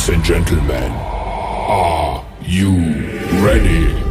Ladies and gentlemen, are you ready?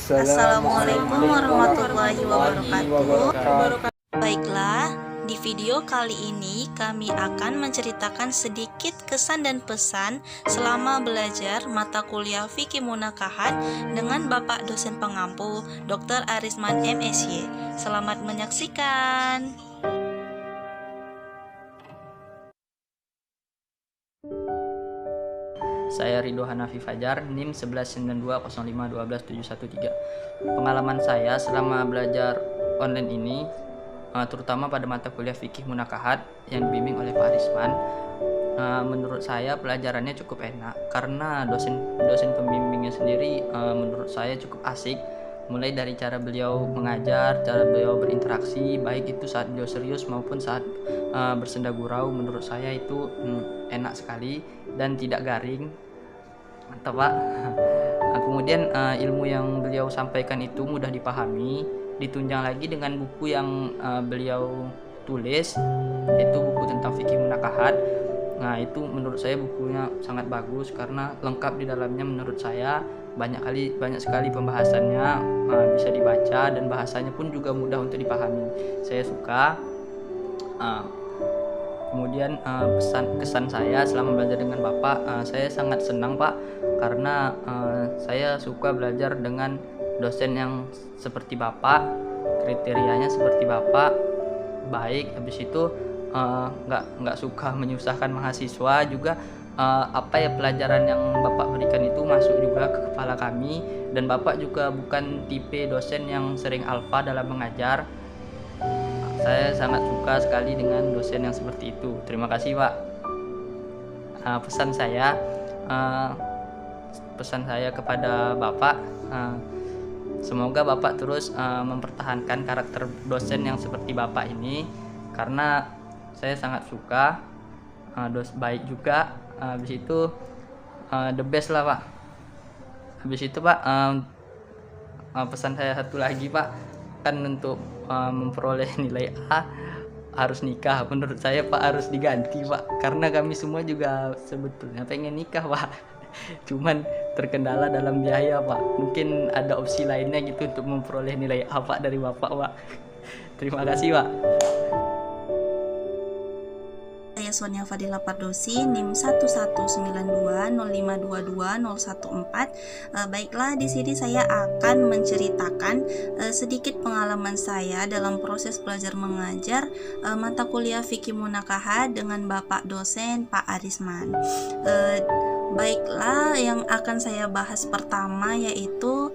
Assalamualaikum warahmatullahi wabarakatuh. Baiklah, di video kali ini kami akan menceritakan sedikit kesan dan pesan selama belajar mata kuliah Fikih Munakahat dengan Bapak dosen pengampu Dr. Arisman MSy. Selamat menyaksikan. Saya Ridho Hanafi Fajar, NIM 119205121713. Pengalaman saya selama belajar online ini, terutama pada mata kuliah Fikih Munakahat yang dibimbing oleh Pak Arisman, menurut saya pelajarannya cukup enak karena dosen pembimbingnya sendiri menurut saya cukup asik. Mulai dari cara beliau mengajar, cara beliau berinteraksi, baik itu saat beliau serius maupun saat bersenda gurau, menurut saya itu enak sekali dan tidak garing. Mantap Pak. Kemudian ilmu yang beliau sampaikan itu mudah dipahami, ditunjang lagi dengan buku yang beliau tulis, yaitu buku tentang Fikih Munakahat. Nah, itu menurut saya bukunya sangat bagus karena lengkap di dalamnya. Menurut saya banyak sekali pembahasannya, bisa dibaca dan bahasanya pun juga mudah untuk dipahami. Saya suka. Kemudian kesan saya selama belajar dengan Bapak, saya sangat senang Pak karena saya suka belajar dengan dosen yang seperti Bapak, kriterianya seperti Bapak, baik. Habis itu nggak suka menyusahkan mahasiswa juga. Pelajaran yang Bapak berikan itu masuk juga ke kepala kami, dan Bapak juga bukan tipe dosen yang sering alfa dalam mengajar. Saya sangat suka sekali dengan dosen yang seperti itu. Terima kasih Pak. Pesan saya kepada Bapak, semoga Bapak terus mempertahankan karakter dosen yang seperti Bapak ini, karena saya sangat suka, baik juga. Habis itu the best lah Pak. Habis itu Pak, pesan saya satu lagi Pak, kan untuk memperoleh nilai A harus nikah. Menurut saya Pak harus diganti Pak, karena kami semua juga sebetulnya pengen nikah Pak. Cuman terkendala dalam biaya Pak. Mungkin ada opsi lainnya gitu untuk memperoleh nilai A Pak dari Bapak Pak. Terima kasih Pak. Saya Sonia Fadila Pardosi, NIM 119205220114. Baiklah, di sini saya akan menceritakan sedikit pengalaman saya dalam proses belajar mengajar mata kuliah Fikih Munakahat dengan Bapak dosen Pak Arisman. Baiklah, yang akan saya bahas pertama yaitu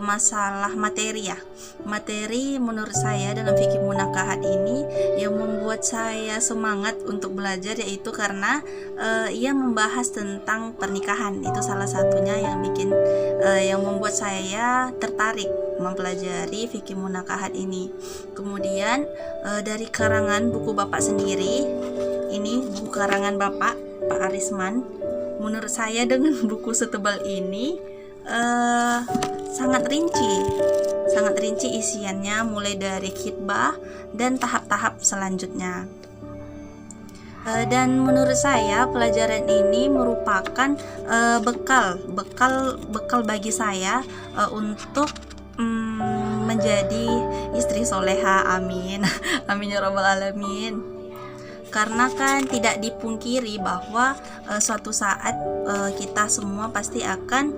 masalah materi ya. Materi menurut saya dalam Fikih Munakahat ini yang membuat saya semangat untuk belajar, yaitu karena ia membahas tentang pernikahan. Itu salah satunya yang yang membuat saya tertarik mempelajari Fikih Munakahat ini. Kemudian dari karangan buku Bapak sendiri, ini buku karangan Bapak Arisman. Menurut saya dengan buku setebal ini sangat rinci isiannya, mulai dari khitbah dan tahap-tahap selanjutnya. Dan menurut saya pelajaran ini merupakan bekal bagi saya untuk menjadi istri soleha. Amin. Amin ya rabbal alamin. Karena kan tidak dipungkiri bahwa suatu saat kita semua pasti akan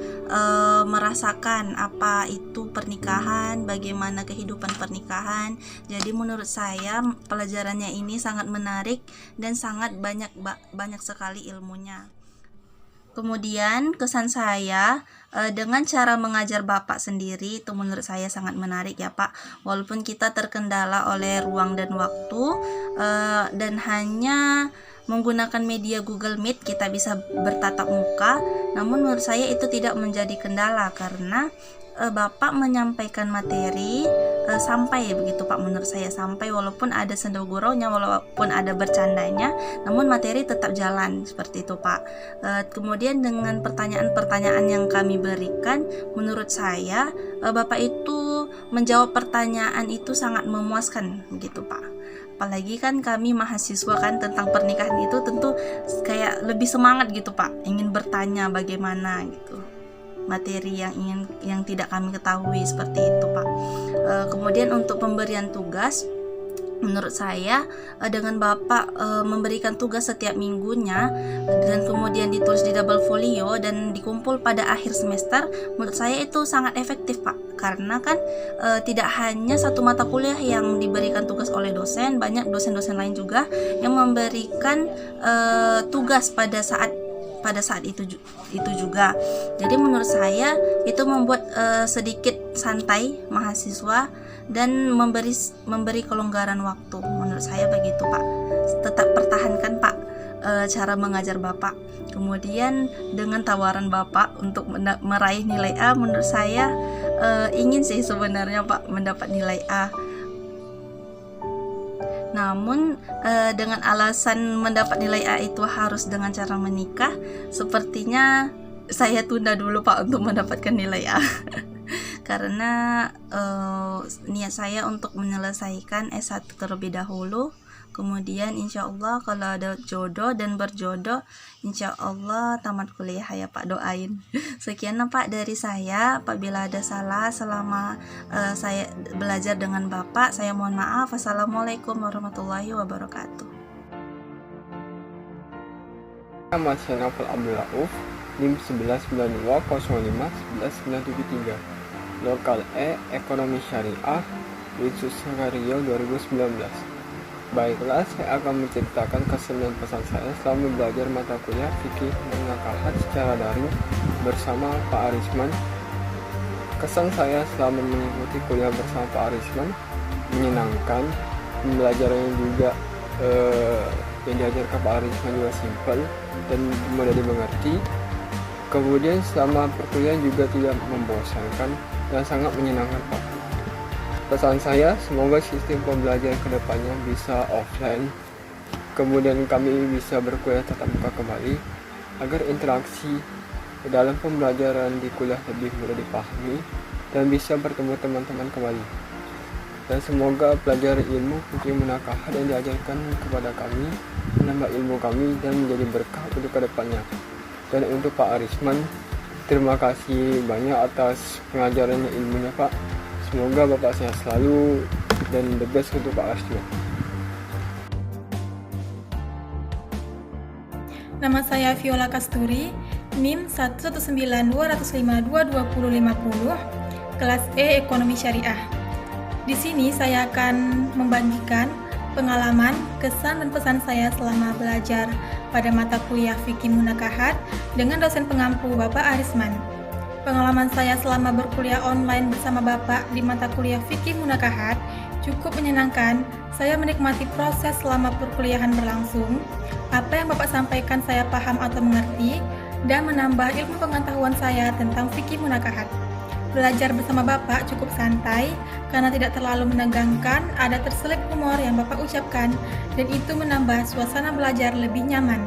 merasakan apa itu pernikahan, bagaimana kehidupan pernikahan. Jadi menurut saya pelajarannya ini sangat menarik dan sangat banyak sekali ilmunya. Kemudian kesan saya dengan cara mengajar Bapak sendiri itu menurut saya sangat menarik ya Pak. Walaupun kita terkendala oleh ruang dan waktu dan hanya menggunakan media Google Meet kita bisa bertatap muka, namun menurut saya itu tidak menjadi kendala karena Bapak menyampaikan materi sampai begitu Pak, menurut saya sampai, walaupun ada senda guraunya, walaupun ada bercandanya, namun materi tetap jalan seperti itu Pak. Kemudian dengan pertanyaan-pertanyaan yang kami berikan, menurut saya Bapak itu menjawab pertanyaan itu sangat memuaskan begitu Pak. Apalagi kan kami mahasiswa kan, tentang pernikahan itu tentu kayak lebih semangat gitu Pak, ingin bertanya bagaimana gitu materi yang tidak kami ketahui seperti itu Pak. Kemudian untuk pemberian tugas, menurut saya dengan Bapak memberikan tugas setiap minggunya dan kemudian ditulis di double folio dan dikumpul pada akhir semester, menurut saya itu sangat efektif Pak, karena kan tidak hanya satu mata kuliah yang diberikan tugas oleh dosen, banyak dosen-dosen lain juga yang memberikan tugas pada saat itu juga. Jadi menurut saya itu membuat sedikit santai mahasiswa dan memberi kelonggaran waktu. Menurut saya begitu Pak. Tetap pertahankan Pak cara mengajar Bapak. Kemudian dengan tawaran Bapak untuk meraih nilai A, menurut saya ingin sih sebenarnya Pak mendapat nilai A. Namun dengan alasan mendapat nilai A itu harus dengan cara menikah, sepertinya saya tunda dulu Pak untuk mendapatkan nilai A. Karena niat saya untuk menyelesaikan S1 terlebih dahulu. Kemudian insya Allah kalau ada jodoh dan berjodoh, insya Allah tamat kuliah ya Pak, doain. Sekian Pak dari saya. Apabila ada salah selama saya belajar dengan Bapak, saya mohon maaf. Assalamualaikum warahmatullahi wabarakatuh. Nama saya Naufal Abdul Rauf, NIM 1192051193, Lokal E, Ekonomi Syariah, Institut Riau 2019. Baiklah, saya akan menceritakan kesan dan pesan saya selama belajar mata kuliah Fikih Munakahat secara daring bersama Pak Arisman. Kesan saya selama mengikuti kuliah bersama Pak Arisman menyenangkan, pembelajarannya juga yang diajarkan Pak Arisman juga simpel dan mudah dimengerti. Kemudian selama perkuliahan juga tidak membosankan dan sangat menyenangkan Pak. Pesan saya, semoga sistem pembelajaran kedepannya bisa offline, kemudian kami bisa berkuliah tatap muka kembali, agar interaksi dalam pembelajaran di kuliah lebih mudah dipahami dan bisa bertemu teman-teman kembali. Dan semoga pelajaran ilmu fikih munakahat yang diajarkan kepada kami menambah ilmu kami dan menjadi berkah untuk kedepannya. Dan untuk Pak Arisman, terima kasih banyak atas pengajarannya, ilmunya Pak. Semoga Bapak sehat selalu dan the best untuk Pak Arisman. Nama saya Viola Kasturi, NIM 11920522050, kelas E Ekonomi Syariah. Di sini saya akan membagikan pengalaman, kesan dan pesan saya selama belajar pada mata kuliah Fikih Munakahat dengan dosen pengampu Bapak Arisman. Pengalaman saya selama berkuliah online bersama Bapak di mata kuliah Fikih Munakahat cukup menyenangkan. Saya menikmati proses selama perkuliahan berlangsung. Apa yang Bapak sampaikan saya paham atau mengerti dan menambah ilmu pengetahuan saya tentang Fikih Munakahat. Belajar bersama Bapak cukup santai karena tidak terlalu menegangkan, ada terselip humor yang Bapak ucapkan dan itu menambah suasana belajar lebih nyaman.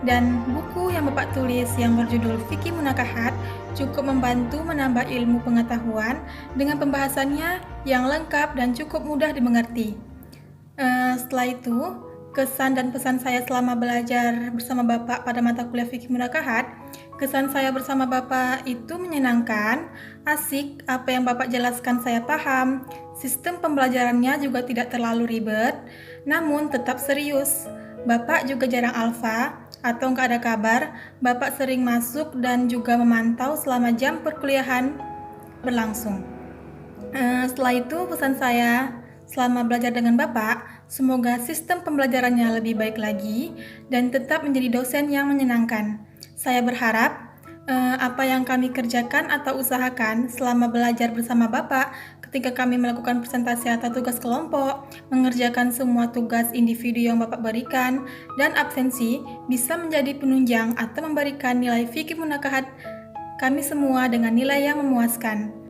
Dan buku yang Bapak tulis yang berjudul Fikih Munakahat cukup membantu menambah ilmu pengetahuan dengan pembahasannya yang lengkap dan cukup mudah dimengerti. Setelah itu, kesan dan pesan saya selama belajar bersama Bapak pada mata kuliah Fikih Munakahat, kesan saya bersama Bapak itu menyenangkan, asik, apa yang Bapak jelaskan saya paham, sistem pembelajarannya juga tidak terlalu ribet, namun tetap serius. Bapak juga jarang alfa atau nggak ada kabar. Bapak sering masuk dan juga memantau selama jam perkuliahan berlangsung. Setelah itu pesan saya selama belajar dengan Bapak, semoga sistem pembelajarannya lebih baik lagi dan tetap menjadi dosen yang menyenangkan. Saya berharap apa yang kami kerjakan atau usahakan selama belajar bersama Bapak ketika kami melakukan presentasi atau tugas kelompok, mengerjakan semua tugas individu yang Bapak berikan, dan absensi bisa menjadi penunjang atau memberikan nilai fikih munakahat kami semua dengan nilai yang memuaskan.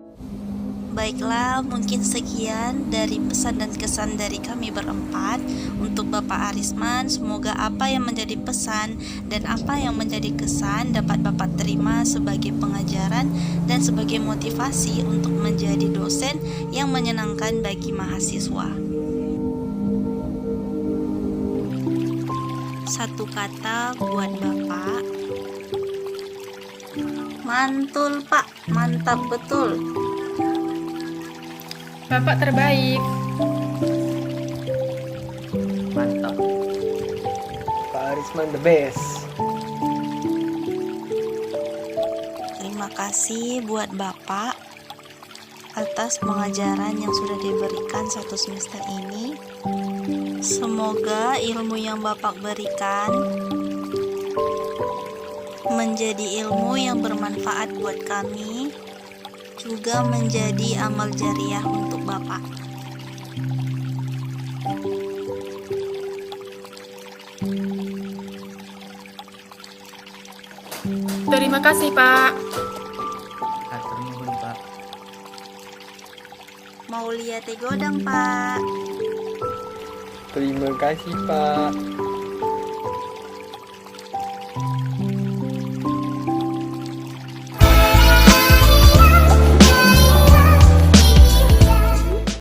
Baiklah, mungkin sekian dari pesan dan kesan dari kami berempat untuk Bapak Arisman. Semoga apa yang menjadi pesan dan apa yang menjadi kesan dapat Bapak terima sebagai pengajaran dan sebagai motivasi untuk menjadi dosen yang menyenangkan bagi mahasiswa. Satu kata buat Bapak. Mantul, Pak. Mantap betul. Bapak terbaik. Mantap. Pak Arisman the best. Terima kasih buat Bapak atas pengajaran yang sudah diberikan satu semester ini. Semoga ilmu yang Bapak berikan menjadi ilmu yang bermanfaat buat kami, juga menjadi amal jariah untuk Bapak. Terima kasih, Pak. Hatur nuhun, Pak. Mau lihat godang, Pak. Terima kasih Pak.